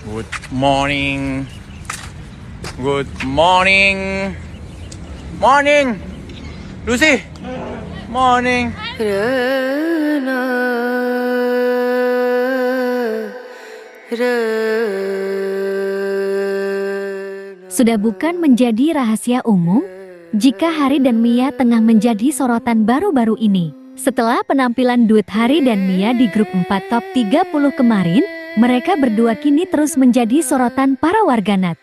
Good morning. Good morning. Morning. Lucy. Morning. Sudah bukan menjadi rahasia umum jika Hari dan Mia tengah menjadi sorotan baru-baru ini. Setelah penampilan duet Hari dan Mia di grup 4 top 30 kemarin, mereka berdua kini terus menjadi sorotan para warganet.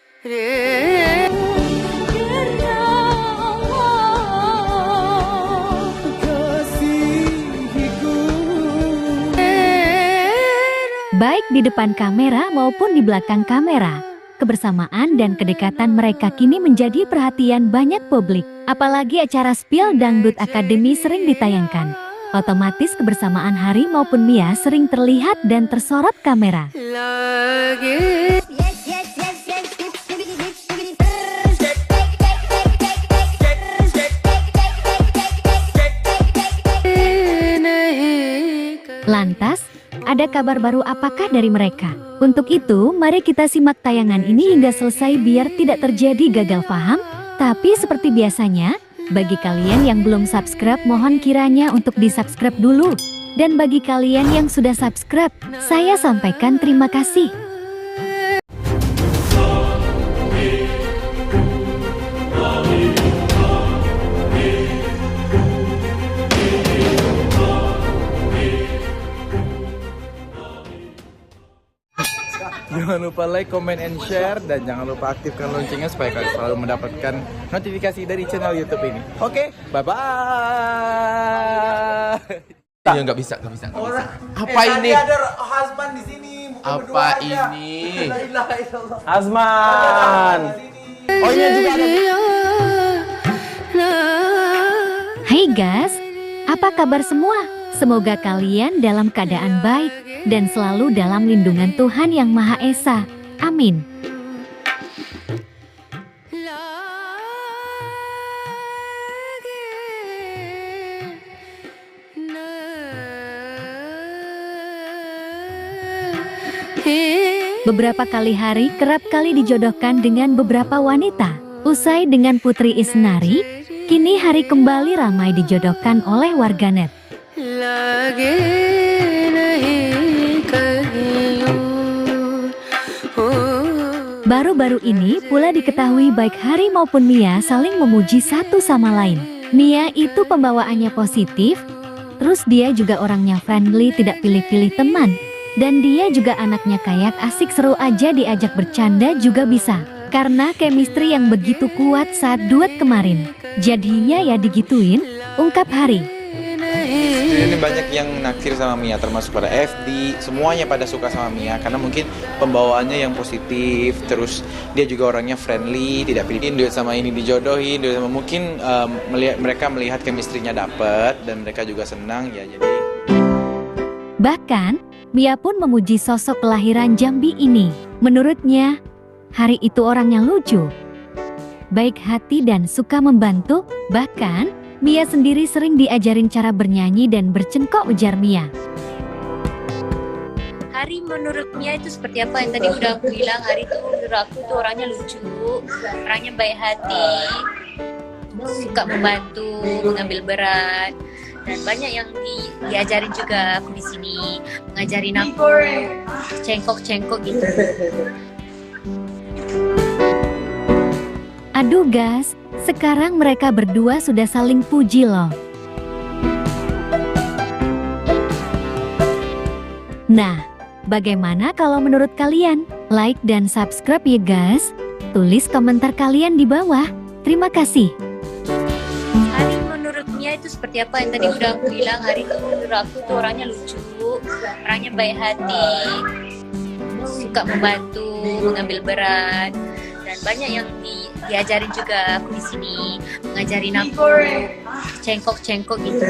Baik di depan kamera maupun di belakang kamera, kebersamaan dan kedekatan mereka kini menjadi perhatian banyak publik. Apalagi acara Spill Dangdut Academy sering ditayangkan. Otomatis kebersamaan Hari maupun Mia sering terlihat dan tersorot kamera. Lantas, ada kabar baru apakah dari mereka? Untuk itu, mari kita simak tayangan ini hingga selesai biar tidak terjadi gagal paham. Tapi seperti biasanya, bagi kalian yang belum subscribe, mohon kiranya untuk di-subscribe dulu. Dan bagi kalian yang sudah subscribe, saya sampaikan terima kasih. Jangan lupa like, comment, and share. Dan jangan lupa aktifkan loncengnya supaya kalian selalu mendapatkan notifikasi dari channel YouTube ini. Oke, bye-bye. Ya nggak bisa. Apa ini? Ada husband di sini. Apa ini? Hazman. Oh iya juga ada. Hai guys, apa kabar semua? Semoga kalian dalam keadaan baik dan selalu dalam lindungan Tuhan Yang Maha Esa. Amin. Beberapa kali Hari kerap kali dijodohkan dengan beberapa wanita. Usai dengan Putri Isnari, kini Hari kembali ramai dijodohkan oleh warganet. Baru-baru ini pula diketahui baik Hari maupun Mia saling memuji satu sama lain. Mia itu pembawaannya positif, terus dia juga orangnya friendly, tidak pilih-pilih teman. Dan dia juga anaknya kayak asik, seru aja diajak bercanda juga bisa. Karena chemistry yang begitu kuat saat duet kemarin. Jadinya ya digituin, ungkap Hari. Ini banyak yang naksir sama Mia, termasuk pada FD, semuanya pada suka sama Mia karena mungkin pembawaannya yang positif, terus dia juga orangnya friendly, tidak pilih duet sama ini dijodohin, duet sama mungkin mereka melihat chemistry-nya dapet dan mereka juga senang ya jadi. Bahkan Mia pun memuji sosok kelahiran Jambi ini. Menurutnya, Hari itu orangnya lucu, baik hati dan suka membantu. Bahkan Mia sendiri sering diajarin cara bernyanyi dan bercengkok, ujar Mia. Hari menurut Mia itu seperti apa yang tadi udah aku bilang. Hari itu menurut aku tuh orangnya lucu, orangnya baik hati, suka membantu, mengambil berat. Dan banyak yang diajarin juga aku di sini, ngajarin aku cengkok-cengkok gitu. Aduh guys, sekarang mereka berdua sudah saling puji loh. Nah, bagaimana kalau menurut kalian? Like dan subscribe ya guys. Tulis komentar kalian di bawah. Terima kasih. Hari menurut Mia itu seperti apa yang tadi udah aku bilang. Hari itu menurut aku tuh orangnya lucu, orangnya baik hati, suka membantu, mengambil berat. Dan banyak yang diajarin juga aku di sini, ngajarin aku cengkok-cengkok gitu.